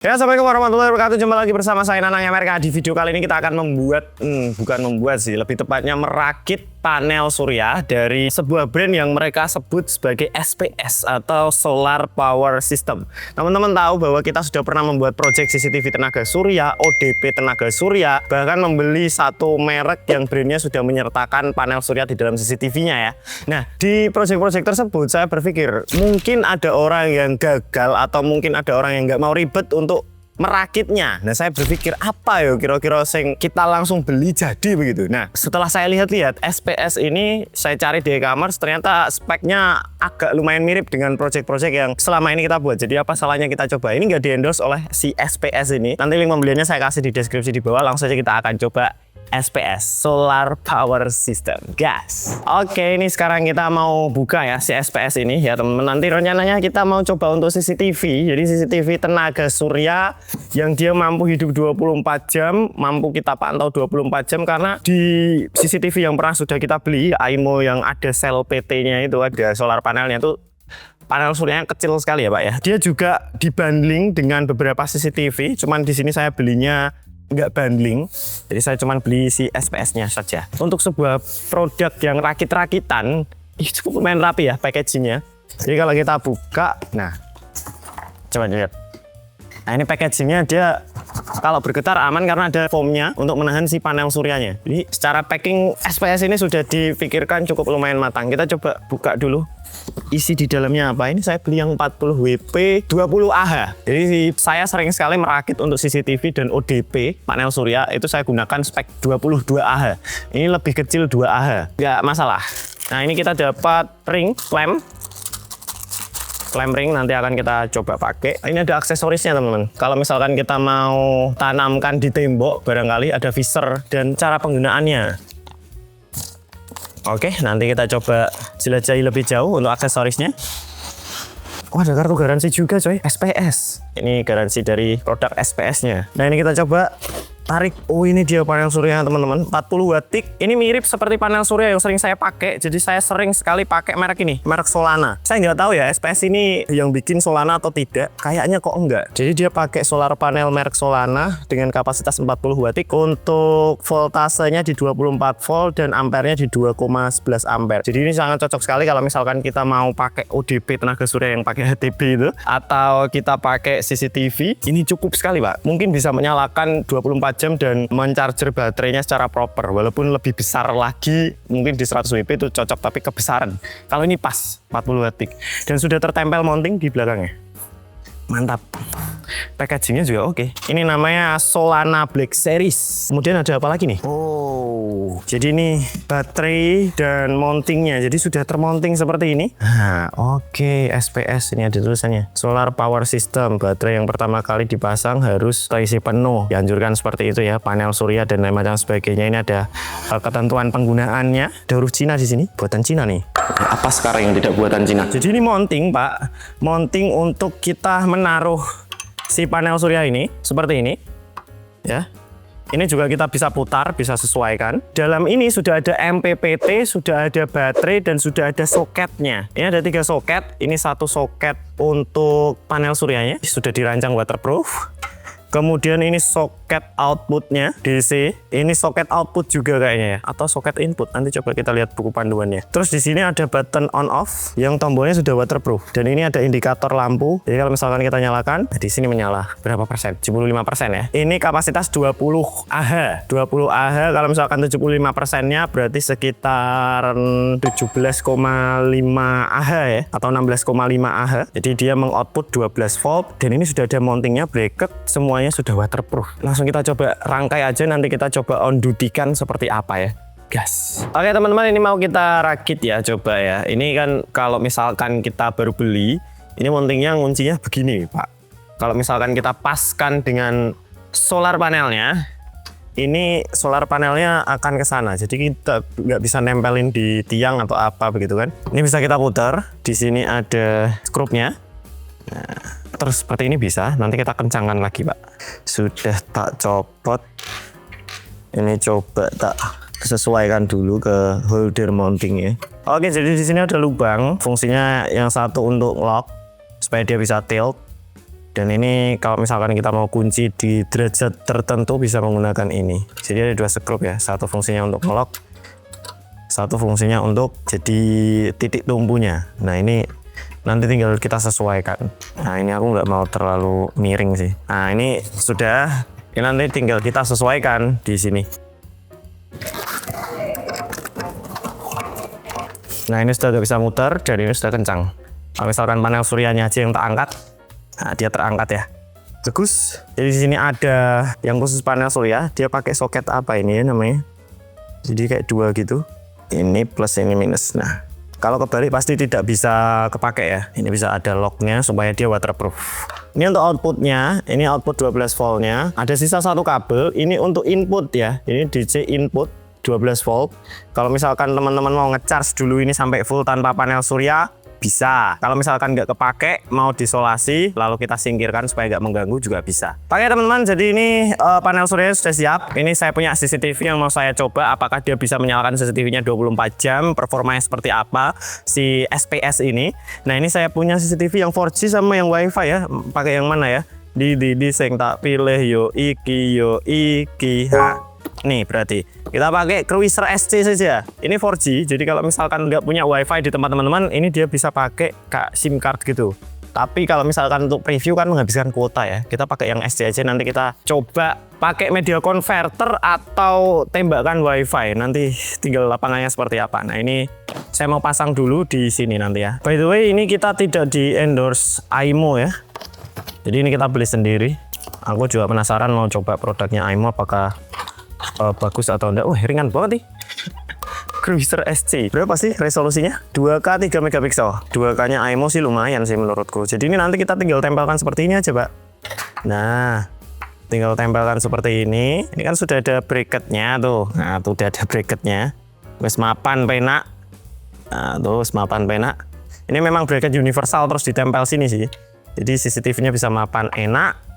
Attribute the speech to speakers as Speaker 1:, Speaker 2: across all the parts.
Speaker 1: Ya, assalamualaikum warahmatullahi wabarakatuh. Jumpa lagi bersama saya Nanang Amerika. Di video kali ini kita akan lebih tepatnya merakit panel surya dari sebuah brand yang mereka sebut sebagai SPS atau Solar Power System. Teman-teman tahu bahwa kita sudah pernah membuat proyek CCTV tenaga surya, ODP tenaga surya, bahkan membeli satu merek yang brandnya sudah menyertakan panel surya di dalam CCTV-nya ya. Nah, di proyek-proyek tersebut saya berpikir mungkin ada orang yang gagal atau mungkin ada orang yang nggak mau ribet untuk merakitnya. Nah, saya berpikir apa ya kira-kira yang kita langsung beli jadi begitu. Nah, setelah saya lihat-lihat SPS ini, saya cari di e-commerce, ternyata speknya agak lumayan mirip dengan project-project yang selama ini kita buat. Jadi apa salahnya kita coba? Ini nggak di-endorse oleh si SPS ini. Nanti link pembeliannya saya kasih di deskripsi di bawah. Langsung saja kita akan coba SPS Solar Power System, gas. Oke, ini sekarang kita mau buka ya si SPS ini ya teman-teman. Nanti rencananya kita mau coba untuk CCTV. Jadi CCTV tenaga surya yang dia mampu hidup 24 jam, mampu kita pantau 24 jam karena di CCTV yang pernah sudah kita beli, AIMO yang ada sel PT-nya itu, ada solar panelnya itu, panel suryanya kecil sekali ya Pak ya. Dia juga dibundling dengan beberapa CCTV, cuman di sini saya belinya nggak bundling, jadi saya cuma beli si SPS-nya saja. Untuk sebuah produk yang rakit-rakitan, ini cukup lumayan rapi ya packagingnya. Jadi kalau kita buka, nah coba lihat. Nah, ini packagingnya, dia kalau bergetar aman karena ada foamnya untuk menahan si panel suryanya. Jadi secara packing SPS ini sudah dipikirkan cukup lumayan matang. Kita coba buka dulu isi di dalamnya apa. Ini saya beli yang 40 WP 20 Ah. Jadi saya sering sekali merakit untuk CCTV dan ODP panel surya itu saya gunakan spek 22 Ah. Ini lebih kecil 2 Ah, nggak masalah. Nah, ini kita dapat ring clamp ring, nanti akan kita coba pakai. Ini ada aksesorisnya teman-teman. Kalau misalkan kita mau tanamkan di tembok, barangkali ada visor dan cara penggunaannya. Oke, nanti kita coba jelajahi lebih jauh untuk aksesorisnya. Oh, ada kartu garansi juga coy, SPS. Ini garansi dari produk SPS-nya. Nah, ini kita coba tarik. Oh, ini dia panel surya teman-teman, 40 watt peak. Ini mirip seperti panel surya yang sering saya pakai. Jadi saya sering sekali pakai merek ini, merek Solana. Saya nggak tahu ya SPS ini yang bikin Solana atau tidak. Kayaknya kok enggak. Jadi dia pakai solar panel merek Solana dengan kapasitas 40 watt peak. Untuk voltasenya di 24 volt dan ampernya di 2,11 ampere. Jadi ini sangat cocok sekali kalau misalkan kita mau pakai ODP tenaga surya yang pakai HTB itu, atau kita pakai CCTV. Ini cukup sekali Pak. Mungkin bisa menyalakan 24 jam dan mencharger baterainya secara proper. Walaupun lebih besar lagi, mungkin di 100 WP itu cocok, tapi kebesaran. Kalau ini pas 40 watt peak dan sudah tertempel mounting di belakangnya. Mantap. Packagingnya juga oke. Ini namanya Solana Black Series. Kemudian ada apa lagi nih? Oh, jadi ini baterai dan mountingnya. Jadi sudah termounting seperti ini. Nah, oke. SPS ini ada tulisannya. Solar Power System. Baterai yang pertama kali dipasang harus terisi penuh. Dianjurkan seperti itu ya. Panel surya dan lain macam sebagainya. Ini ada ketentuan penggunaannya. Ada huruf Cina di sini. Buatan Cina nih. Apa sekarang yang tidak buatan Cina? Jadi ini mounting Pak. Mounting untuk kita menaruh si panel surya ini seperti ini ya. Ini juga kita bisa putar, bisa sesuaikan. Dalam ini sudah ada MPPT, sudah ada baterai, dan sudah ada soketnya. Ini ada 3 soket. Ini satu soket untuk panel suryanya, sudah dirancang waterproof. Kemudian ini soket outputnya DC. Ini soket output juga kayaknya ya, atau soket input. Nanti coba kita lihat buku panduannya. Terus di sini ada button on off yang tombolnya sudah waterproof. Dan ini ada indikator lampu. Jadi kalau misalkan kita nyalakan, di sini menyala. Berapa persen? 75% ya. Ini kapasitas 20 Ah. 20 Ah. Kalau misalkan 75%-nya berarti sekitar 17,5 Ah ya, atau 16,5 Ah. Jadi dia mengoutput 12 volt. Dan ini sudah ada mountingnya, bracket, semua sudah waterproof. Langsung kita coba rangkai aja, nanti kita coba on duty-kan seperti apa ya. Gas. Oke teman-teman, ini mau kita rakit ya, coba ya. Ini kan kalau misalkan kita baru beli, ini mountingnya kuncinya begini Pak. Kalau misalkan kita paskan dengan solar panelnya, ini solar panelnya akan ke sana. Jadi kita nggak bisa nempelin di tiang atau apa begitu kan. Ini bisa kita putar. Di sini ada skrupnya. Nah, terus seperti ini bisa, nanti kita kencangkan lagi Pak. Sudah tak copot, ini coba tak sesuaikan dulu ke holder mounting ya. Oke, jadi di sini ada lubang, fungsinya yang satu untuk lock supaya dia bisa tilt, Dan ini kalau misalkan kita mau kunci di derajat tertentu bisa menggunakan ini. Jadi ada 2 skrup ya, satu fungsinya untuk ngelock, satu fungsinya untuk jadi titik tumpunya. Nah ini nanti tinggal kita sesuaikan. Nah ini aku nggak mau terlalu miring sih. Nah ini sudah, ini nanti tinggal kita sesuaikan di sini. Nah ini sudah bisa muter dan ini sudah kencang. Kalau misalkan panel suryanya aja yang tak angkat, nah dia terangkat ya. Bagus. Jadi di sini ada yang khusus panel surya, dia pakai soket apa ini ya namanya? Jadi kayak 2 gitu. Ini plus ini minus. Nah, kalau kebalik pasti tidak bisa kepake ya. Ini bisa ada locknya supaya dia waterproof. Ini untuk outputnya, ini output 12 voltnya. Ada sisa 1 kabel. Ini untuk input ya. Ini DC input 12 volt. Kalau misalkan teman-teman mau ngecharge dulu ini sampai full tanpa panel surya, bisa. Kalau misalkan nggak kepake, mau disolasi, lalu kita singkirkan supaya nggak mengganggu juga bisa. Oke teman-teman, jadi ini panel surya sudah siap. Ini saya punya CCTV yang mau saya coba apakah dia bisa menyalakan CCTV-nya 24 jam, performanya seperti apa si SPS ini. Nah ini saya punya CCTV yang 4G sama yang WiFi ya. Pakai yang mana ya? Di sing tak pilih yo iki. Nih berarti kita pakai Cruiser SC saja. Ini 4G, jadi kalau misalkan nggak punya WiFi di tempat teman-teman, ini dia bisa pakai SIM card gitu. Tapi kalau misalkan untuk preview kan menghabiskan kuota ya, kita pakai yang SC aja. Nanti kita coba pakai media converter atau tembakan WiFi. Nanti tinggal lapangannya seperti apa. Nah ini saya mau pasang dulu di sini nanti ya. By the way, ini kita tidak di endorse AIMO ya. Jadi ini kita beli sendiri. Aku juga penasaran mau coba produknya AIMO apakah bagus atau enggak. Wah ringan banget nih. Cruiser SC berapa sih resolusinya? 2K 3 megapiksel. 2K nya AIMO sih lumayan sih menurutku. Jadi ini nanti kita tinggal tempelkan seperti ini aja Pak. Nah tinggal tempelkan seperti ini. Ini kan sudah ada bracketnya tuh. Nah tuh udah ada bracketnya. Wes mapan penak. Nah tuh mapan penak. Ini memang bracket universal terus ditempel sini sih. Jadi CCTV-nya bisa mapan enak.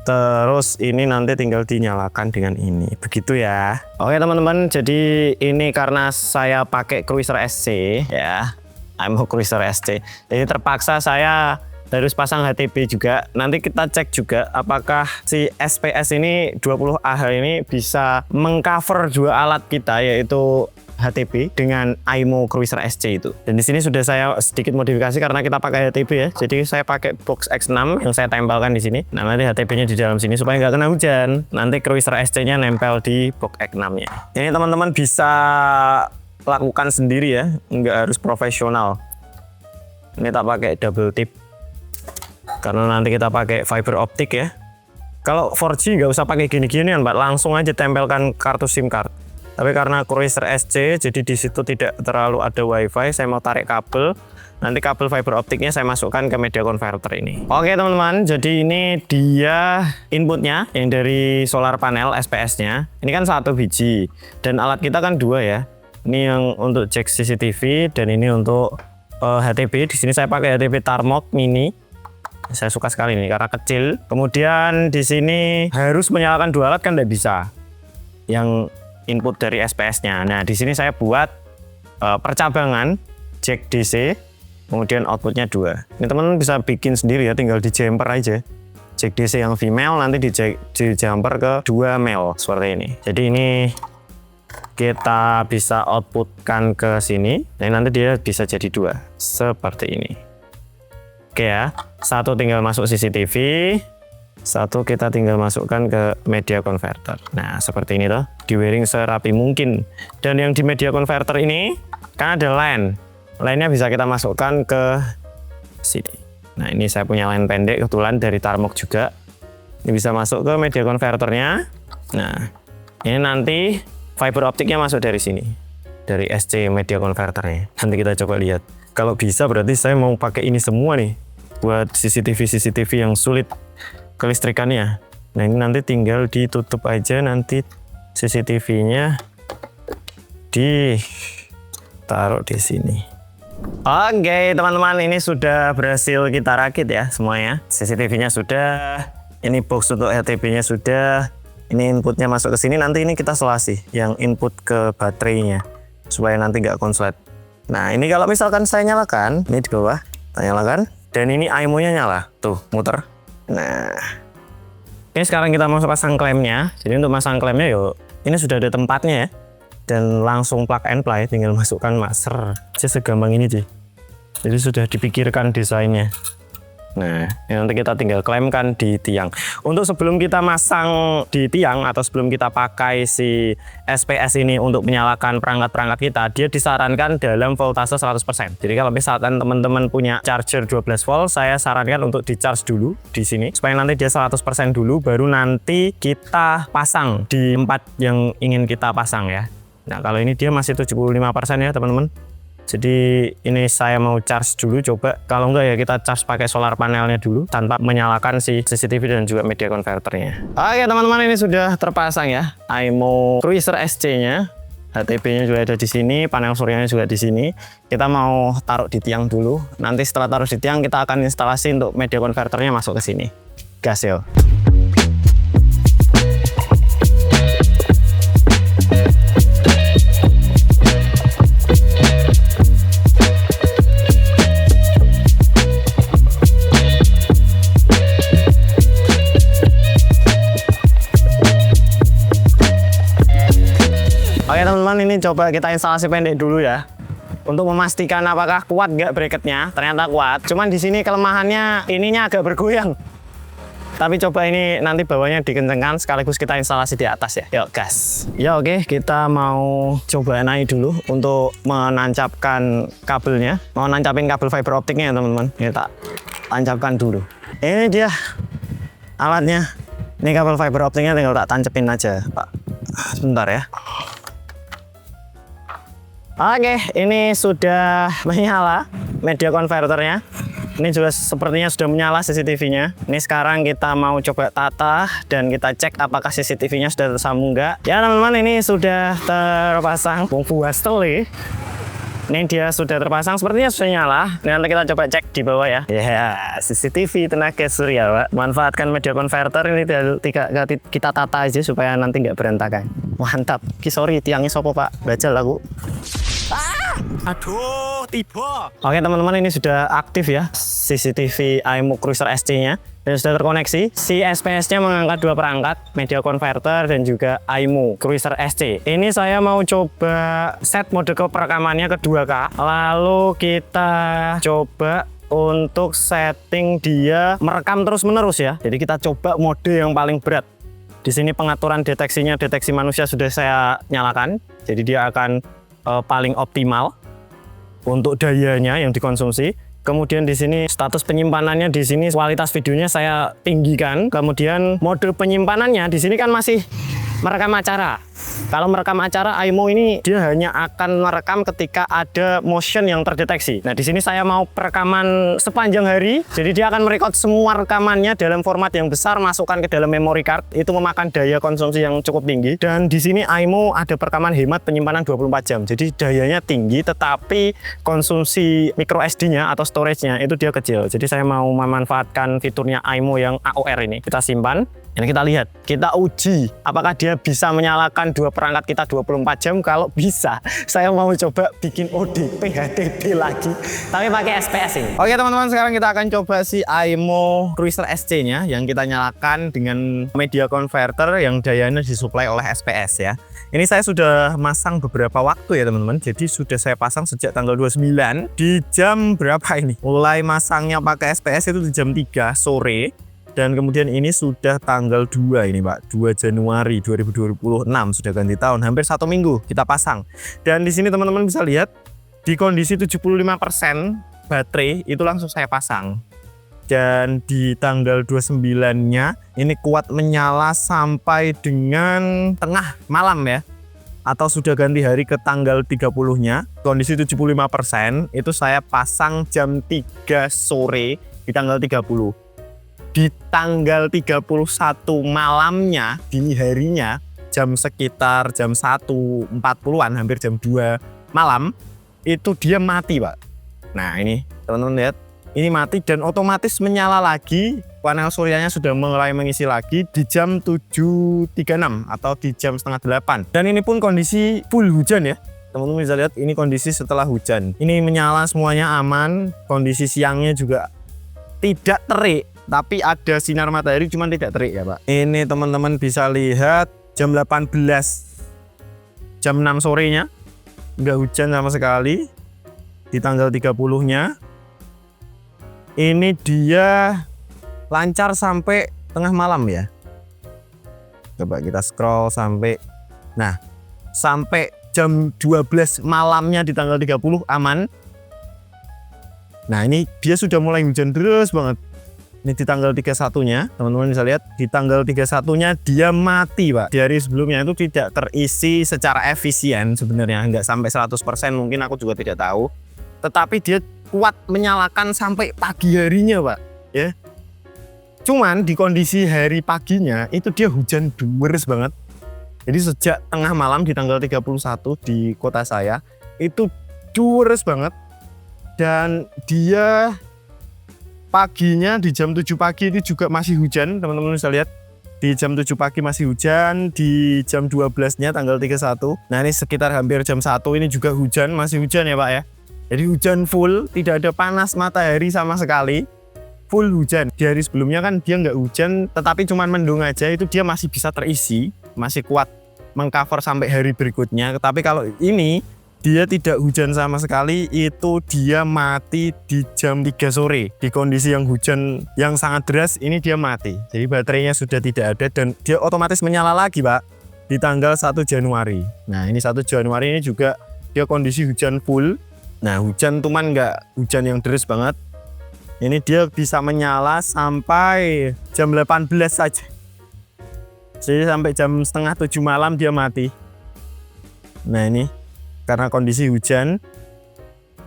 Speaker 1: Terus ini nanti tinggal dinyalakan dengan ini, begitu ya. Oke teman-teman, jadi ini karena saya pakai Cruiser SC ya, AIMO Cruiser SC. Jadi terpaksa saya harus pasang HTB juga. Nanti kita cek juga apakah si SPS ini 20Ah ini bisa mengcover 2 alat kita, yaitu HTB dengan AIMO Cruiser SC itu. Dan di sini sudah saya sedikit modifikasi karena kita pakai HTB ya. Jadi saya pakai box X6 yang saya tempelkan di sini. Nah nanti HTB-nya di dalam sini supaya nggak kena hujan. Nanti Cruiser SC-nya nempel di box X6-nya. Ini teman-teman bisa lakukan sendiri ya, nggak harus profesional. Ini tak pakai double tip karena nanti kita pakai fiber optik ya. Kalau 4G nggak usah pakai gini-ginian Pak, langsung aja tempelkan kartu SIM card. Tapi karena Cruiser SC, jadi di situ tidak terlalu ada WiFi, saya mau tarik kabel. Nanti kabel fiber optiknya saya masukkan ke media converter ini. Oke teman-teman, jadi ini dia inputnya yang dari solar panel SPS-nya. Ini kan 1 biji dan alat kita kan 2 ya. Ini yang untuk cek CCTV dan ini untuk HTB. Di sini saya pakai HTB Tarmok Mini. Saya suka sekali ini karena kecil. Kemudian di sini harus menyalakan 2 alat kan tidak bisa. Yang input dari SPS-nya. Nah, di sini saya buat percabangan jack DC, kemudian outputnya 2. Ini teman-teman bisa bikin sendiri ya, tinggal di jumper aja. Jack DC yang female nanti di jumper ke 2 male seperti ini. Jadi ini kita bisa outputkan ke sini, dan nanti dia bisa jadi 2 seperti ini. Oke ya, satu tinggal masuk CCTV. Satu kita tinggal masukkan ke media converter. Nah seperti ini tuh, di wiring serapi mungkin. Dan yang di media converter ini kan ada line. Line-nya bisa kita masukkan ke sini. Nah ini saya punya line pendek kebetulan dari Tarmok juga. Ini bisa masuk ke media converternya. Nah ini nanti fiber optiknya masuk dari sini, dari SC media converternya. Nanti kita coba lihat. Kalau bisa berarti saya mau pakai ini semua nih buat CCTV yang sulit kelistrikannya. Nah ini nanti tinggal ditutup aja, nanti CCTV-nya ditaruh di sini. Oke teman-teman, ini sudah berhasil kita rakit ya semuanya. CCTV-nya sudah, ini box untuk HTB-nya sudah, ini inputnya masuk ke sini. Nanti ini kita selasi yang input ke baterainya supaya nanti nggak konslet. Nah ini kalau misalkan saya nyalakan, ini di bawah, saya nyalakan, dan ini AIMO-nya nyala, tuh muter. Nah, oke, sekarang kita mau pasang klemnya. Jadi untuk pasang klemnya yuk, ini sudah ada tempatnya ya, dan langsung plug and play, tinggal masukkan maser. Segampang ini sih. Jadi sudah dipikirkan desainnya. Nah, nanti kita tinggal klemkan di tiang. Untuk sebelum kita masang di tiang atau sebelum kita pakai si SPS ini untuk menyalakan perangkat-perangkat kita, dia disarankan dalam voltase 100%. Jadi kalau misalkan teman-teman punya charger 12 volt, saya sarankan untuk di-charge dulu di sini supaya nanti dia 100% dulu, baru nanti kita pasang di tempat yang ingin kita pasang ya. Nah, kalau ini dia masih 75% ya, teman-teman. Jadi ini saya mau charge dulu, coba kalau enggak ya kita charge pakai solar panelnya dulu tanpa menyalakan si CCTV dan juga media converternya. Oke teman-teman, ini sudah terpasang ya AIMO Cruiser SC-nya. HTB-nya juga ada di sini, panel suryanya juga di sini. Kita mau taruh di tiang dulu. Nanti setelah taruh di tiang kita akan instalasi untuk media converternya masuk ke sini. Gas yo. Oke teman-teman, ini coba kita instalasi pendek dulu ya, untuk memastikan apakah kuat nggak bracketnya. Ternyata kuat, cuman di sini kelemahannya ininya agak bergoyang. Tapi coba ini nanti bawahnya dikencengkan sekaligus kita instalasi di atas ya. Yuk gas. Ya oke, kita mau coba naik dulu untuk menancapkan kabelnya. Mau nancapin kabel fiber optiknya ya teman-teman. Kita tancapkan dulu. Ini dia alatnya. Ini kabel fiber optiknya tinggal tak tancepin aja Pak. Sebentar ya. Oke, ini sudah menyala media converternya. Ini juga sepertinya sudah menyala CCTV-nya. Ini sekarang kita mau coba tata dan kita cek apakah CCTV-nya sudah tersambung enggak. Ya teman-teman, ini sudah terpasang. Ini dia sudah terpasang, sepertinya sudah nyala. Nanti kita coba cek di bawah ya. Ya, CCTV tenaga surya, Pak. Manfaatkan media converter ini kita tata aja supaya nanti nggak berantakan. Mantap. Sorry, tiangnya sopo Pak? Bajal aku. Aduh, tiba. Oke teman-teman, ini sudah aktif ya CCTV AIMO Cruiser SC-nya dan sudah terkoneksi. Si SPS-nya mengangkat dua perangkat, media converter dan juga AIMO Cruiser SC. Ini saya mau coba set mode perekamannya ke 2K. Lalu kita coba untuk setting dia merekam terus-menerus ya. Jadi kita coba mode yang paling berat. Di sini pengaturan deteksinya, deteksi manusia sudah saya nyalakan. Jadi dia akan paling optimal untuk dayanya yang dikonsumsi. Kemudian di sini status penyimpanannya, di sini kualitas videonya saya tinggikan. Kemudian mode penyimpanannya di sini kan masih merekam acara. Kalau merekam acara AIMO ini dia hanya akan merekam ketika ada motion yang terdeteksi. Nah, di sini saya mau perekaman sepanjang hari. Jadi dia akan merekod semua rekamannya dalam format yang besar, masukkan ke dalam memory card. Itu memakan daya konsumsi yang cukup tinggi. Dan di sini AIMO ada perekaman hemat penyimpanan 24 jam. Jadi dayanya tinggi tetapi konsumsi micro SD-nya atau storage-nya itu dia kecil. Jadi saya mau memanfaatkan fiturnya AIMO yang AOR ini. Kita simpan. Ini kita lihat, kita uji apakah dia bisa menyalakan dua perangkat kita 24 jam. Kalau bisa, saya mau coba bikin ODP HTB lagi, tapi pakai SPS ini. Oke teman-teman, sekarang kita akan coba si AIMO Cruiser SC-nya yang kita nyalakan dengan media converter yang dayanya disuplai oleh SPS ya. Ini saya sudah masang beberapa waktu ya teman-teman. Jadi sudah saya pasang sejak tanggal 29 di jam berapa ini? Mulai masangnya pakai SPS itu di jam 3 sore. Dan kemudian ini sudah tanggal 2 ini Pak, 2 Januari 2026, sudah ganti tahun, hampir 1 minggu kita pasang. Dan di sini teman-teman bisa lihat di kondisi 75% baterai itu langsung saya pasang. Dan di tanggal 29-nya ini kuat menyala sampai dengan tengah malam ya. Atau sudah ganti hari ke tanggal 30-nya, kondisi 75% itu saya pasang jam 3 sore di tanggal 30. Di tanggal 31 malamnya, dini harinya, jam sekitar jam 1.40-an, hampir jam 2 malam, itu dia mati Pak. Nah ini teman-teman lihat, ini mati dan otomatis menyala lagi, panel suryanya sudah mulai mengisi lagi di jam 7.36 atau di jam setengah 8. Dan ini pun kondisi full hujan ya. Teman-teman bisa lihat, ini kondisi setelah hujan. Ini menyala semuanya aman, kondisi siangnya juga tidak terik. tapi ada sinar matahari cuman tidak terik ya Pak. Ini teman-teman bisa lihat jam 18, jam 6 sorenya, nggak hujan sama sekali di tanggal 30-nya. Ini dia lancar sampai tengah malam ya. Coba kita scroll sampai, nah sampai jam 12 malamnya di tanggal 30 aman. Nah ini dia sudah mulai hujan deras banget. Ini di tanggal 31-nya, teman-teman bisa lihat di tanggal 31-nya dia mati Pak. Di hari sebelumnya itu tidak terisi secara efisien sebenarnya, nggak sampai 100%, mungkin aku juga tidak tahu. Tetapi dia kuat menyalakan sampai pagi harinya Pak ya. Cuman di kondisi hari paginya itu dia hujan deras banget. Jadi sejak tengah malam di tanggal 31 di kota saya itu deras banget. Dan dia paginya di jam 7 pagi itu juga masih hujan, teman-teman bisa lihat. Di jam 7 pagi masih hujan, di jam 12-nya tanggal 31. Nah ini sekitar hampir jam 1 ini juga hujan, masih hujan ya Pak ya. Jadi hujan full, tidak ada panas matahari sama sekali. Full hujan. Di hari sebelumnya kan dia nggak hujan, tetapi cuma mendung aja, itu dia masih bisa terisi, masih kuat mengcover sampai hari berikutnya. Tapi kalau ini dia tidak hujan sama sekali, itu dia mati di jam 3 sore. Di kondisi yang hujan yang sangat deras, ini dia mati. Jadi baterainya sudah tidak ada dan dia otomatis menyala lagi Pak di tanggal 1 Januari. Nah ini 1 Januari ini juga dia kondisi hujan full. Nah hujan cuman nggak hujan yang deras banget. Ini dia bisa menyala sampai jam 18 saja. Jadi sampai jam setengah 7 malam dia mati. Nah ini karena kondisi hujan,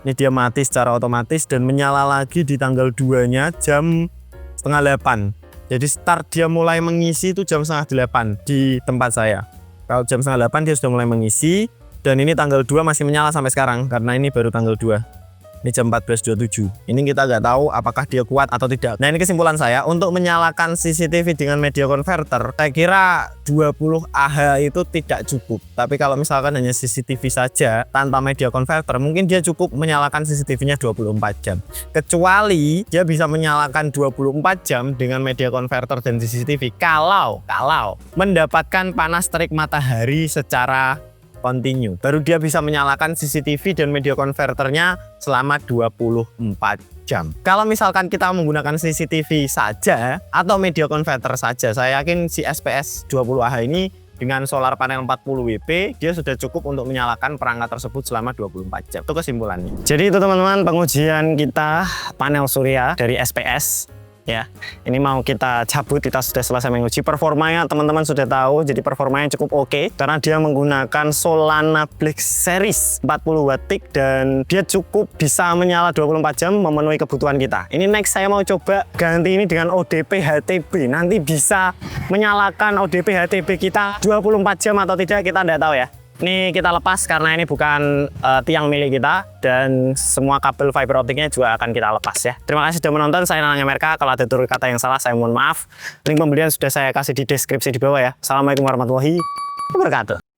Speaker 1: ini dia mati secara otomatis dan menyala lagi di tanggal 2-nya jam setengah 8. Jadi start dia mulai mengisi itu jam setengah 8 di tempat saya. Kalau jam setengah 8 dia sudah mulai mengisi, dan ini tanggal 2 masih menyala sampai sekarang karena ini baru tanggal 2. Ini jam 14.27. Ini kita nggak tahu apakah dia kuat atau tidak. Nah ini kesimpulan saya, untuk menyalakan CCTV dengan media converter, saya kira 20 Ah itu tidak cukup. Tapi kalau misalkan hanya CCTV saja tanpa media converter, mungkin dia cukup menyalakan CCTV-nya 24 jam. Kecuali dia bisa menyalakan 24 jam dengan media converter dan CCTV kalau mendapatkan panas terik matahari secara continue, baru dia bisa menyalakan CCTV dan media converternya selama 24 jam. Kalau misalkan kita menggunakan CCTV saja atau media converter saja, saya yakin si SPS 20 Ah ini dengan solar panel 40 WP dia sudah cukup untuk menyalakan perangkat tersebut selama 24 jam. Itu kesimpulannya. Jadi itu teman-teman pengujian kita panel surya dari SPS. Ya, ini mau kita cabut, kita sudah selesai menguji. Performanya teman-teman sudah tahu, jadi performanya cukup oke karena dia menggunakan Solana Black Series 40 watt peak dan dia cukup bisa menyala 24 jam memenuhi kebutuhan kita. Ini next saya mau coba ganti ini dengan ODP HTB, nanti bisa menyalakan ODP HTB kita 24 jam atau tidak kita tidak tahu ya. Ini kita lepas karena ini bukan tiang milik kita dan semua kabel fiber optiknya juga akan kita lepas ya. Terima kasih sudah menonton, saya Nanang MRK. Kalau ada tutur kata yang salah saya mohon maaf. Link pembelian sudah saya kasih di deskripsi di bawah ya. Assalamualaikum warahmatullahi wabarakatuh.